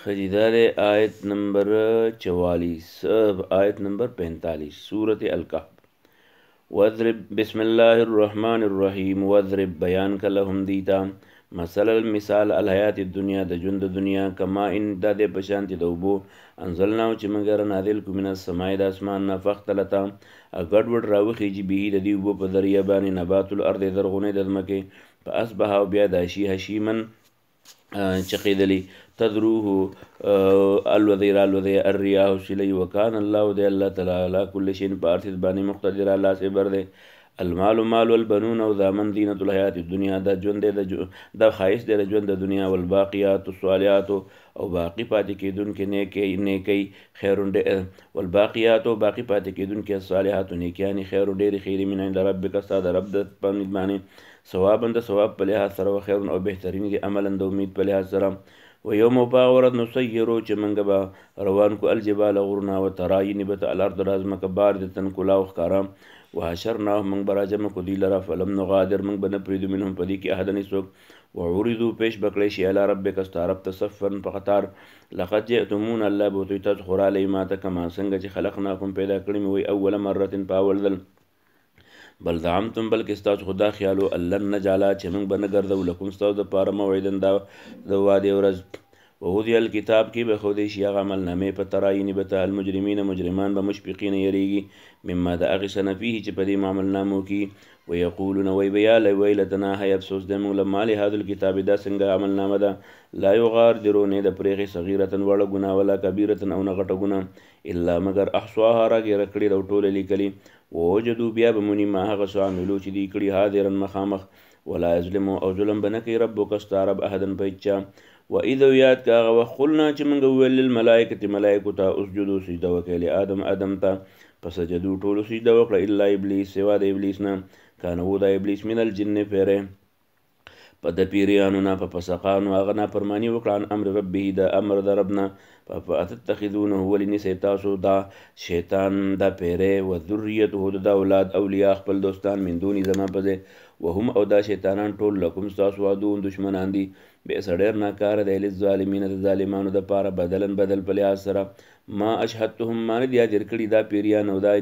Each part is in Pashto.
خریدار آیت نمبر 44 آیت نمبر 45 सूरत अलकहफ। वज़्रिब बिस्मिल्लाहिर्रहमानिर्रहीम वज़्रिब बयान का लहुम दीता मसल मिसाल अलहयात दुनिया द जुंद दुनिया कमा इन दादे पशांति दौबो अंजलना च मंगर नादिल कुमिना समाय द आसमान ना फख्तलता गड़बड़ रावखी जी बिही द दीबो प दरिया बानी नबातुल अर्द दरगुने ददमके فأصبح بیا داشی هشیمن چقیدلی تدروه الوذیر الوذی الریاح سلی وکان الله دی الله تعالی علی کل شین پارث بانی مقتدر الله سے بر دے المال مال والبنون او ذامن دینۃ الحیات الدنیا دا ژوند د خایس د ژوند د دنیا والباقیات الصالحات او باقی پاتې کیدون کې نیکی خیرون والباقیات او باقی پاتې کیدون کې الصالحات نیکیانی خیر ډیر خیر من عند ربک استاد رب د پنځ باندې ثوابا د ثواب په لحاظ سره خیر او بهترین دی عملا د امید په لحاظ سره و یوم باورت نسیرو چې منګه به روان کو الجبال غرنا و تراین بت الارض رازمک بار د تن کلاو خکارم وحشرنا من براجم کو دی لرا فلم نغادر من بن پرید منهم پدی کی احدن سوک وعرضوا پیش بکړی شی الی ربک استرب تصفن په قطار لقد جئتمون الله بوتو تذخر علی ما تکما څنګه چې خلقناکم پیدا کړی وی اول مره پاول دل بل زعمتم بلکې ستاسو خدا خیالو الله نجالا چې موږ به نه ګرځو لکم ستاسو دپاره موعدن د وعدې ورځ ووضع الکتاب کې به ښودی شي هغه عملنامې په تراینې به ته المجرمین مجرمان به مشفقین یریږي مما د هغې څه نه فیه چې په دې عملنامو کې ویقولون وی به یا ویلتنا هی افسوس دی موږ له ما لهذا الکتاب دا څنګه عملنامه ده لا یغادرو نه د پرېښې صغیرة وړه ګناه ولا کبیرة او نه غټه ګناه الا مگر احصاها راګېره کړې ده او ټوله لیکلي ووجدوا بیا به مونی ما هغه څه عملو چې دی کړي حاضرا مخامخ ولا یظلمو او ظلم به نه کوي ربک ستا رب احدن په هېچا واذا یاد که هغه وخت قلنا چې موږ وویل للملایکة ملایکو ته اسجدو سجده وکړئ لآدم آدم ته فسجدو ټولو سجده وکړه الا ابلیس سوا د ابلیس نه کانه و د ابلیس من الجن پیری په د پیریانو نه په فسقانو هغه نافرماني وکړه عن امر ربه د امر د ربنا فاتتخذونه ولنیسئ تاسو دا شیطان دا پیری و ذریته د اولاد اولیاء خپل دوستان من دونی زما په ځای وهم او دا شیطانان ټول لکم ستاسو عدو دشمنان دي بئس ډېر ناکاره دی للظالمین د ظالمانو دپاره بدلن بدل په لحاظ سره ما اشهدتهم ما نه دي حاضر کړي دا پیریان او دا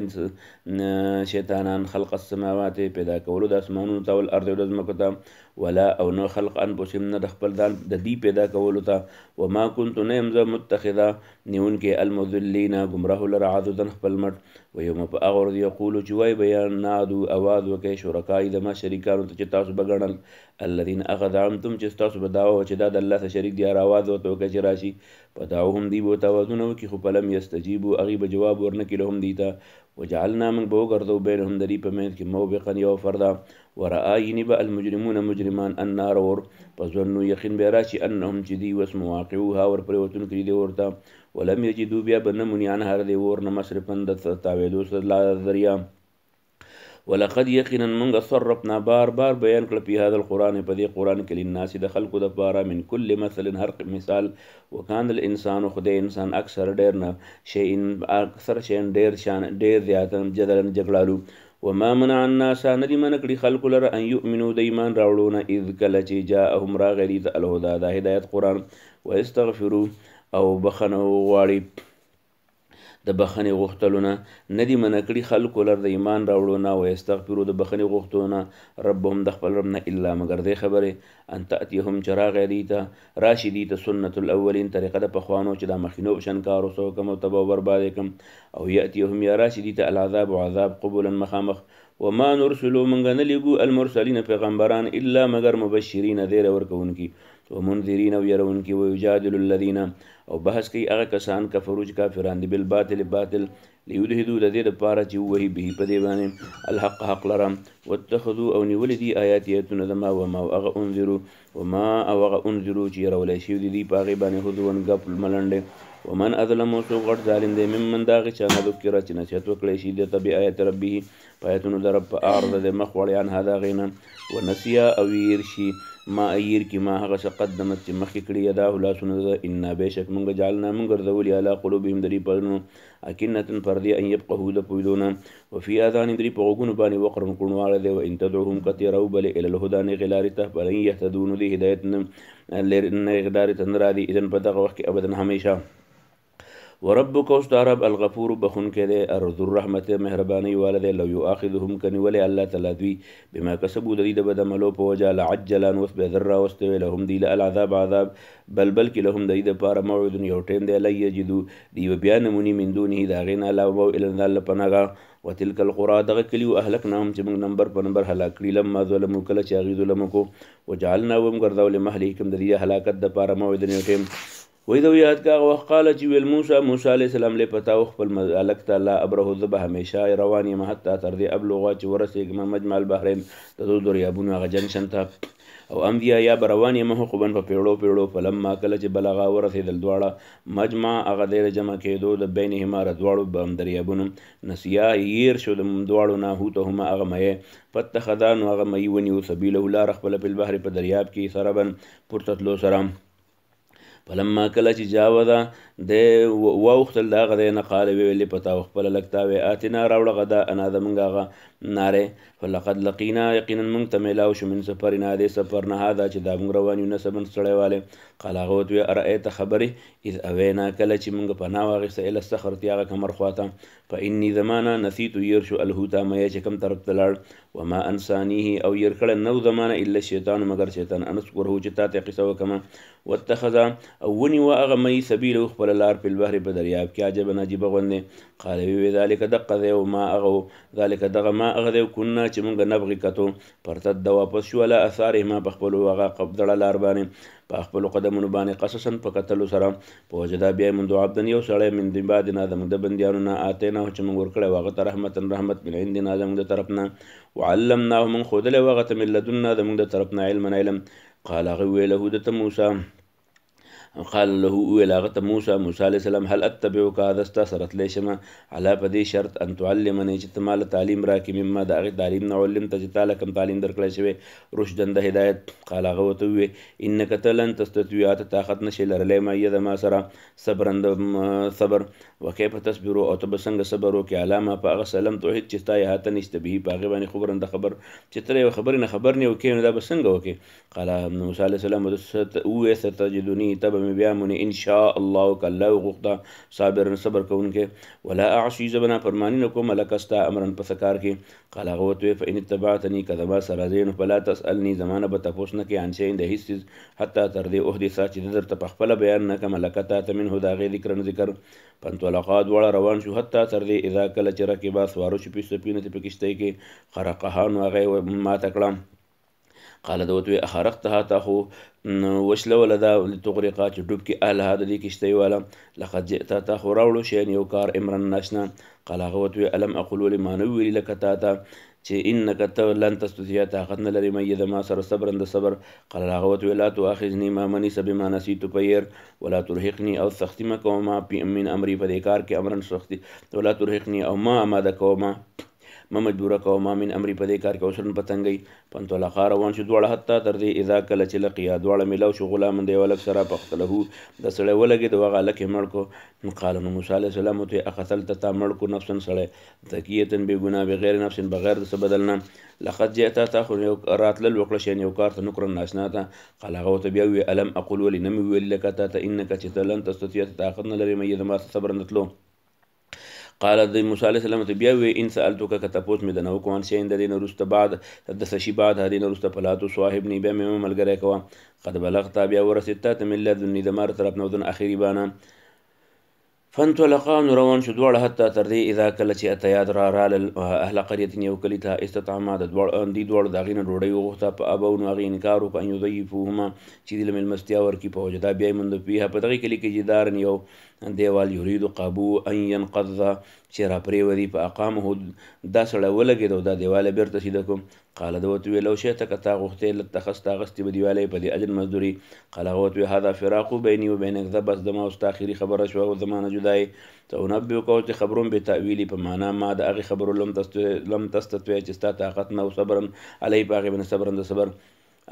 شیطانان خلق السماوات پیدا کولو د اسمانونو ته والارض او د ځمکو ته ولا او نه خلق انفسهم نه د خپل ځان د دې پیدا کولو ته وما كنت نه یم زه متخذه نیونکې المضلین ګمراه لره عضدا خپل مټ ویوم په هغه ورځ یقولو چې وایي بیان نادو اواز وکړئ شرکای زما شریکانو ته چې تاسو به ګڼل الذین هغه زعمتم چې ستاسو به دعوه وه چې دا د الله څخه شریک دي هر اواز ورته وکړئ چې راشي فدعوهم دوی به ورته اوازونه وکړي خو فلم یستجیبو هغوی به جواب ورنه کړي لهم دوی ته وجعلنا موږ به وګرځو بینهم د دوی په منځ کې موبقا یوه فرده ورآیني به المجرمون مجرمان النار اور فظنوا یقین به راشي انهم چې دوی وس مواقعوها ورپرېوتونکي دي ورته ولم یجدو بیا به نه موني عنها د دې اور نه مصرفا د تاوېدو ذریعه ولقد یقینا موږ صرفنا بار بار بیان کړه په هذا القرآن په دې قرآن کې للناس د خلکو دپاره من کل مثل هر مثال وکان الانسان خدای انسان اکثر ډېر نه شیء اکثر شیء ډېر زیات جدلا جګړالو وما منع الناس ندی من کړي خلکو لره ان یؤمنوا د ایمان راوړو نه اذ کله چې جاءهم راغلی د الهدى د هدایت قرآن واستغفروا او بخنه غواړي د بخنې غوښتلو نه ندي منع کړي خلکو لر د ایمان راوړو نه ویستغفرو د بخنې غوښتلو نه ربهم د خپل رب نه الا مگر دې خبرې ان تأتیهم چې راغی دوی ته راشي دوی ته سنت الاولین طریقه د پخوانو چې دا مخکینو په شان کار وسو کوم او تبه بربادې کم او یأتیهم یا راشي دوی ته العذاب عذاب قبولا مخامخ وما نرسلو منګه نه لیږو المرسلین پیغمبران الا مگر مبشرین زیری ورکوونکي ومنذرین او يرونکي ويجادل الذين او بحث کوي هغه کسان کفرو چې کافران دي بالباطل باطل لیدهدو د دې دپاره چې ووهي به په دې باندې الحق حق لره واتخذوا او نیولې دي آیات ایتونه زما وما هغه انذرو وما او هغه انذرو چې یرولی شوي دي دوی په هغې باندې هدون ګپ ملنډې ومن اظلم څوک غټ ظالم دی ممن د هغې چا نه ذکره چې نصیحت وکړی شي دته بآیات ربه په آیتونو د رب په اعرض د مخ وړی عنها د هغې نه ونسیا او ویر شي ما ایر کی ما هغه څه قدمت چې مخکې کړي یداه لاسونه ده انا بېشک مونږ جعلنا مونږ ګرځولي علی قلوبهم د دوی پرونو اکنة پردې ان یفقهوا د پوهېدونه وفي آذانهم د دوی په غوږونو باندې وقر کوڼوالی دی وان تدعوهم که تې راوبلې الی الهدی نېغې لارې ته فلن یهتدوا نو د هدایت نېغې لارې ته نه راځي اذن په دغه وخت کې ابدا همیشه وربک استعرب الغفور بخون کې دی ارذو الرحمت مهرباني والده لو یؤاخذهم کنولې الله تعالی دوی بما کسبوا د دې د بد عملو په وجه لعجلا نوس به ذره واستوي لهم دی العذاب عذاب بلکې لهم د دې دپاره موعد یو ټیم دی لا یجدو دی بیا نمونې من دونه د هغې نه علاوه الا الله پناهګاه وتلک القرى دغه کلیو اهلکناهم چې موږ نمبر په نمبر هلاک کړي لما ظلموا کله چې هغې ظلم وکړو وجعلنا ومګرځولې مهلکهم د دې هلاکت دپاره موعد یو ټیم وی دو یاد کا وخت قال چې ویل موسی علیه السلام له پتا خپل ملک ته لا ابره ذبه همیشه روان یم حتی تر دې ابلغه چې ورسېږم مجمع البحرین د دوه دریابونو هغه جنشن ته او انبیا یا بروان یم حقوبن په پیړو فلما کله چې بلغه ورسېدل دواړه مجمع هغه د جمع کېدو د بینهما دواړو بم دریابونو نسیا ير شو د دواړو نه هوتهما هغه مې فتخذان هغه مې ونیو سبیله لار خپل په البحر په دریاب کې سربن پورتتلو سره فلما کله چې جاوزه د واوختل د هغه دی نه قال ویلې پتا خپله لږتا وی آتنا راوړه غدا انا زمونږ هغه نارې فلقد لقینا یقینا موږ ته میلاو شو من سفرنا دې سفر نه هذا چې دا موږ روان یو نسبن سړی والی قال هغه ورته وی ارأیت خبرې اذ اوینا کله چې موږ پناه واخیسته الی الصخرة هغه کمر خواته فانی زمانه نسیت ير شو الهوتا مې چې کم طرف ته لاړ وما انسانیه او ير کړه نو زمانه الا شیطان مگر شیطان انذکره چې تا ته قصه وکما واتخذ او ونیو هغه مې سبیله خپل لار په البحر په دریاب کې عجبا عجیبه غوندې قال وی ذلک دقه دی او ما هغه ذلک دغه ما هغه دی کنا چې مونږ نبغي کتو پرتد واپس شو له اثارهما په خپلو هغه قبضړه لار باندې په خپلو قدمونو باندې قصصا په کتلو سره په وجدا بیا مونږ عبدن یو سړی من د بعدنا زموږ د بندیانو نه آتینا چې مونږ ورکړی هغه ته رحمت من عندنا زموږ د طرف نه وعلمناه من ښودلی هغه ته من لدنا زموږ د طرف نه علم قال هغه ویله د موسی قال له ویل هغه ته موسی علیه السلام هل اتبعک هذا ستا سره تلی شمه علا په دې شرط ان تعلمنی چې ته ماله تعلیم راکړې مما د هغې تعلیم نه علمته چې تا له کوم تعلیم درکړی شوی رشدن د هدایت قال هغه ورته وویې انک ته لن تستطیع ته طاقت نشي لرلی معیه د ما سره صبرا د صبر وکیف تصبرو او ته به څنګه صبر وکړې علامه په هغه سلم توحید چې ستا یې احاطه نشته به په هغې باندې خبرن د خبر چې ته یو خبرې نه خبر نه وکړې نو دا به څنګه وکړې قال موسی علیه السلام وویې ستجدني ته به مې بیا مونې ان شاء الله که الله وغوښته صابرا صبر کوونکی ولا اعصي زه به نافرماني نه کوم لکه ستا امرا په څه کار کې قال هغه ورته ویې فان اتبعتني که زما سره ځې نو فلا تسألني زما نه به تپوس نه کوې عن شیئن د هېڅ څیز حتی تر دې احدثه چې زه درته پخپله بیان نه کړم لکه تا ته منه د هغې ذکر فانطلقا دواړه روان شو حتی تر دې اذا کله چې رکبا سواره شو په سفینة په کښتۍ کې خرقها نو هغه ماته کړه قال ده ورته اخرقتها تا خو وشلوله دا لتغرقا چې ډوب کې اهلها د دې کښتۍ والا لقد جئتا تا خو راوړو شیان یو کار امرا ناشنا قال هغه ورته الم اقول ولې ما نه ویلي لکه تا ته چې انک ته لن تستطيع طاقت نه لرې مې د ما سره صبرا د صبر قال هغه ورته لا تؤاخذني ما منیس بما نسیت پیر ولا ترهقني او سختي مه کوه ما من امري په دې کار کې امرا سختي ولا ترهقني او ما اماده کوه ما مجبوره کوه ما من امري په دې کار کې اوسرن پتنګي فانطلقا روان شو دواړه حتی تر دې اذا کله چې لقیا دواړه میلاو شو غلام دی ولک سره پختله د سړی ولګېد هغه هلک یې مړ کو قال نو موسی علیه السلام ورته اقتلت تا مړ کو نفسا سړی زکیة بېګناه بغیر نفس بغیر د څه بدل نه لقد جئتا تا خو راتلل وکړه شیان یو کار ته نکرا ناشنا ته قال هغه ورته بیا وویې الم اقول ولې نه مې ویلي لکه تا ته انک چې ته لن تستطیع طاقت نه لرې مې د ما صبر نه تلو قال د موسی علیه السلام ته بیا وی ان سألتک که تپوس مې د نه وکړو عن شیئن د دې نه وروسته بعد د څه شي بعد هدې نه وروسته فلا تصاحبني بیا مې ملګری کوه قد بلغتا بیا ورسېد تا ته من لدني د ما طرف نه ودن اخري بانه فانطلقا نو روان شو دواړه حتی تر دې اذا کله چې اتیا رالل اهل قرية یو کلي ته استطعما د دواړو د هغې نه ډوډۍ وغوښته په ابو نو هغې انکار وکړه ان یضیفوهما چې دې له مېلمستیا ورکړي په وجدا بیا یې موند فیها په دغې کلي کې جدارن یو دیوال یرید قابو ان ينقض چې را پرېوځي په اقامه دا سړی ولګېد او دا دیواله بېرته سیده کوم قال ده ورته ویې لو شئت که تا غوښتې لاتخذت اخیستې به دیواله په دې اجر مزدوري قال هغه ورته ویې هذا فراق بیني و بینک ده بس زما او ستا اخري خبره شوه او زما نه جدایي سأنبئک چې خبرون بتأویلي په معنا ما د هغې خبرو لم تستطیع چې ستا طاقت نه او صبرا علیه په هغې باندې صبرا د صبر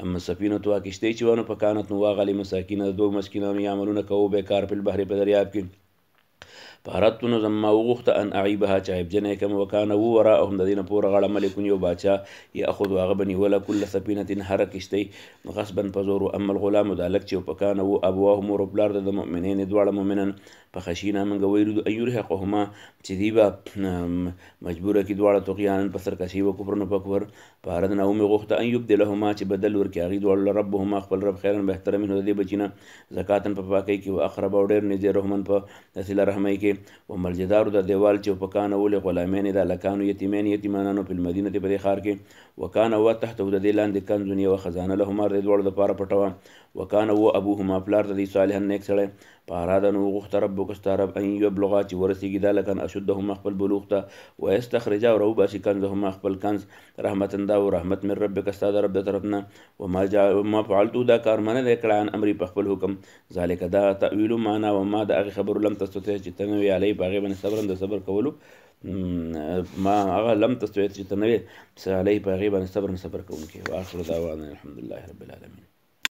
اما سفینه تو کشتی چې ونه فکانت نو واغلی مساکین د دوه مسکینانو یعملونه کوو بیکار په البحر په دریاب کې فاردت نو زما وغوښته ان اعیبها چې عیبجنې کم وکانه و وراءهم د دې نه پوره غاړه ملکون یو باچا یاخذ هغه بنیوله کل سفینة هره کشتۍ غصبا په زور اما الغلام د هلک چې وپکانه و ابواه مور و پلار د مؤمنین دواړه مؤمنان فخشینا موږ ویرو ان یرهقهما چې دی به مجبوره کړي دواړه طغیانا په سرکشي و کفر نه په کفر فاردنا ومې غوښته ان یبدلهما چې بدل ورکړي هغې دواړو ربهما خپل رب خیرا بهتره منه د دې بچي نه زکاتن په پاکۍ کې و اقرب او ډېر نږدې رحمن په صله رحمۍ کې ومرجدارو د دیوال چې وپکانه ولې غلامین د هلکانو یتیمین یتیمانانو په المدینه په دې ښار کې وکانه و تحته د دې لاندې کنز یوه خزانه لهما د دواړو دپاره پټوه وکانه و ابوهما پلار د دې صالحا نیک سړی فاراده نو وغوښته ربک ستا رب ان یبلغا چې ورسېږي دا لکن اشدهما خپل بلوغ ته ویستخرجا او راوباسي کنزهما خپل کنز رحمتا دا و رحمت من ربک ستا د رب د طرف نه وما فعلتو دا کار منه دی کړی عن امري په خپل حکم ذلک دا تأویل معنا وما د هغې خبرو لم تستطیع چې ته نه وې علی په هغې باندې صبرا د صبر کولو ما هغه لم تستطیع چې ته نه وې علی په هغې باندې صبر کوونکی واخر دعوانا الحمدلله رب العالمین